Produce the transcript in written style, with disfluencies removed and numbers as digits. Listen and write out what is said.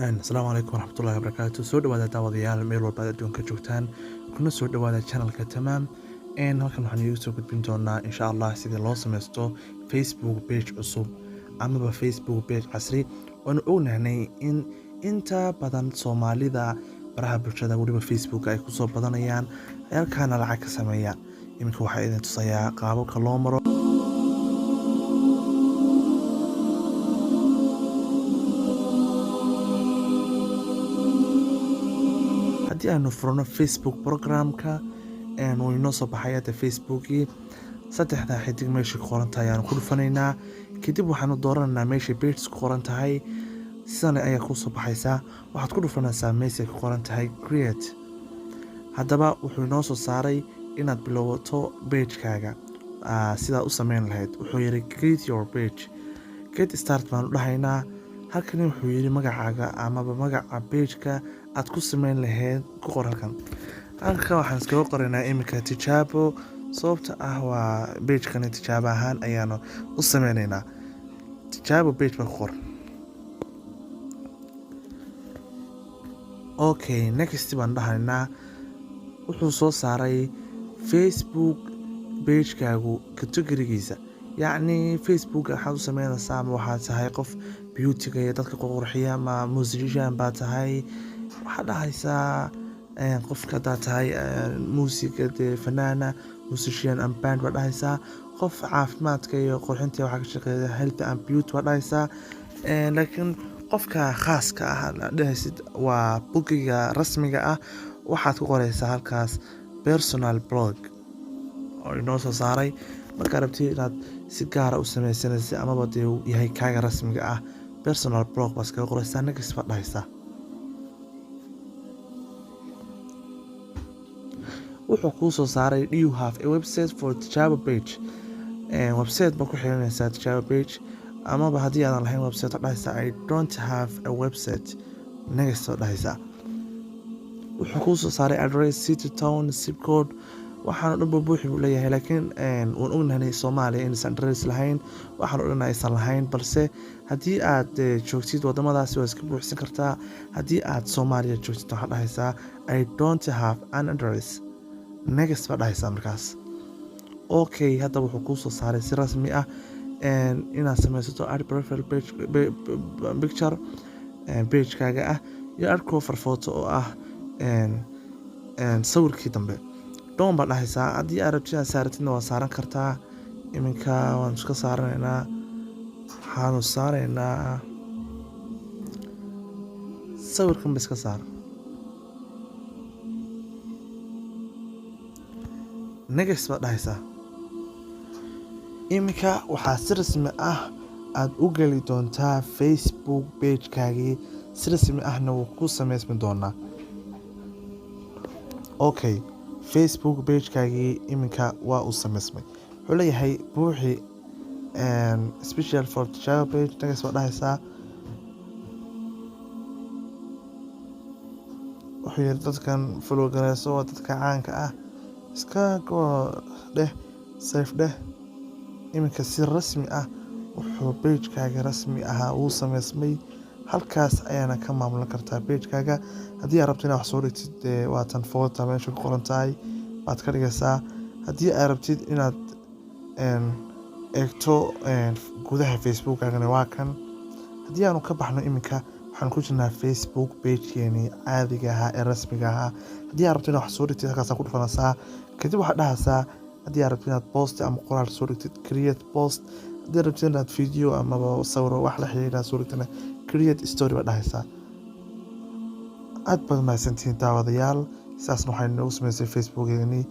Asalaamu calaykum waraxmatullaahi wabarakaatu. Soo dhawaada daawadayaal meel walba aad adduunka joogtaan, kuna soo dhawaada channelka Tamaam. Halkan waxaan idiin soo gudbin doonaa insha Allah sidii loo sameysto Facebook page cusub amaba Facebook page casri. Waanu ognahay in inta badan Soomaalida baraha bulshada waliba Facebook ay ku soo badanayaan halkaana lacag ka sameeyaan. Iminka waxaa idin tusayaa qaababka loo maro. haddii aanu furno Facebook programka wuu inoo soo baxaya Facebookii saddexda xidig meesha ku qoran tahay ayaan ku dhufanaynaa. Kadib waxaanu dooranaynaa meesha pages ku qoran tahay, sidan ayaa ku soo baxaysa. Waxaad ku dhufanaysaa meesha ku qoran tahay create. Haddaba wuxuu inoo soo saaray inaad bilowdo page-kaaga sidaa u sameyn lahayd. Wuxuu yiri create your page, get start baan u dhahaynaa. halkan wuxuu yiri magacaaga amaba magaca page-ka aad ku sameyn lahayd ku qor halkan. Waxaan iskaga qoraynaa iminka tijaabo, sababta ah waa page-kan tijaabo ahaan ayaanu u sameynaynaa. Tijaabo page baan ku qor. Okay, next baan dhahaynaa. Wuxuu soo saaray Facebook page-kaagu category-giisa. yacni Facebook waxaad u sameynaysaa ama waxaad tahay qof beauty-ga iyo dadka qurxiya ama musician baa tahay. waxaad dhahaysaa qofka haddaad tahay muusiga fanaana musician and band baad dhahaysaa. qof caafimaadka iyo qurxinta waxaa ka shaqeeya health and beauty baad dhahaysaa. laakiin qofka khaaska ah dhahaysid waa bugiga rasmiga ah, waxaad ku qoraysaa halkaas personal blog oo inoo soo saaray. markaa rabtid inaad si gaara u sameysanaysa amaba dee uu yahay kaaga rasmiga ah, personal blog baad iskaga qoraysaa, next baad dhahaysaa. wuxuu kuu soo saaray do you have a website for tijaabo page. website baad ku xiranaysaa tijaabo page, amaba haddii aadan lahayn website baad dhahaysaa I don't have a website, next baad dhahaysaa. wuxuu kuu soo saaray address, city, town, zip code. waxaan dhan buuxi buu leeyahay, laakiin waan ognahay Soomaaliya inaysan address lahayn, waxaan dhan aysan lahayn. balse haddii aad joogtid wadamadaasi waa iska buuxsan kartaa. haddii aad Soomaaliya joogtid waxaad dhahaysaa I don't have an address, next baad dhahaysaa markaas. Okay, hadda wuxuu kuu soo saaray si rasmi ah inaad sameysato add profile picture page-kaaga ah iyo add cover photo oo ah sawirkii dambe. doon baad dhahaysaa. haddii aad rabtid inaad saaratidna waa saaran kartaa. iminka waan iska saaranaynaa. waxaanu saaraynaa sawirkan ba iska saar, next baad dhahaysaa. iminka waxaa si rasmi ah aad u geli doontaa Facebook page-kaagii, si rasmi ahna wuu ku sameysmi doonaa. Okay, Facebook page-kaagii iminka waa uu sameysmay. wuxuu leeyahay buuxi special for tijaabo page, next baad dhahaysaa. wuxuu yiri dadkan follow gareyso waa dadka caanka ah, iska go dheh, save dheh. iminka si rasmi ah wuxuu page-kaaga rasmi ahaa uu sameysmay. halkaas ayaana ka maamulan kartaa page-kaaga. haddii aad rabtid inaad wax soo dhigtid waa tan photo meesha ku qoran tahay baad ka dhigaysaa. haddii aad rabtid inaad eegto gudaha Facebook-kaagana waa kan. haddii aanu ka baxno iminka waxaan ku jirnaa Facebook page-keeni caadiga ahaa ee rasmiga ahaa. haddii aad rabtid inaad wax soo dhigtid halkaas ku dhufanaysaa. kadib waxaad dhahaysaa haddii aad rabtid inaad post ama qoraal soo dhigtid create post. haddii aad rabtid inaad video amaba sawir wax la xiriira soo dhigtana create story baad dhahaysaa. aad baad mahadsantihiin daawadayaal. sidaasna waxay noogu sameysay Facebook-geeni.